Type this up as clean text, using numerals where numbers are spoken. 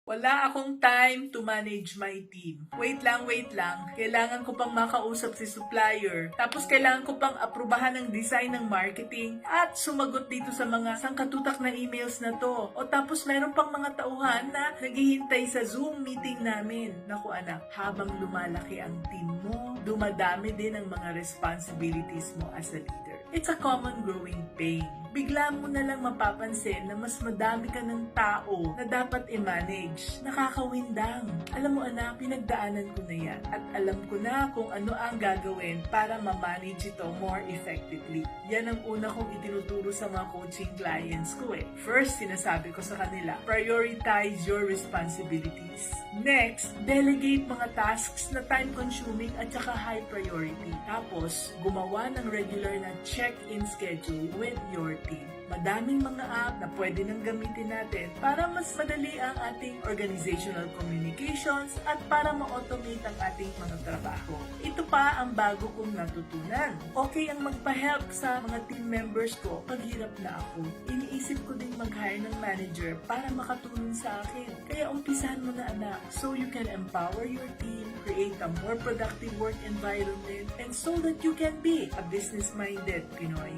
Wala akong time to manage my team. Wait lang. Kailangan ko pang makausap si supplier. Tapos kailangan ko pang aprubahan ng design ng marketing at sumagot dito sa mga sangkatutak na emails na to. O tapos meron pang mga tauhan na naghihintay sa Zoom meeting namin. Naku anak, habang lumalaki ang team mo, dumadami din ang mga responsibilities mo as a leader. It's a common growing pain. Bigla mo na lang mapapansin na mas madami ka ng tao na dapat i-manage. Nakakawindang. Alam mo anak, pinagdaanan ko na yan at alam ko na kung ano ang gagawin para ma-manage ito more effectively. Yan ang una kong itinuturo sa mga coaching clients ko eh. First, sinasabi ko sa kanila, prioritize your responsibilities. Next, delegate mga tasks na time-consuming at saka high priority. Tapos, gumawa ng regular na check-in schedule with your team. Madaming mga app na pwede nang gamitin natin para mas madali ang ating organizational communications at para ma-automate ang ating mga trabaho. Ito pa ang bago kong natutunan. Okay ang magpa-help sa mga team members ko pag hirap na ako. Iniisip ko din mag-hire ng manager para makatulong sa akin. Kaya umpisahan mo na anak so you can empower your team, create a more productive work environment, and so that you can be a business-minded Pinoy.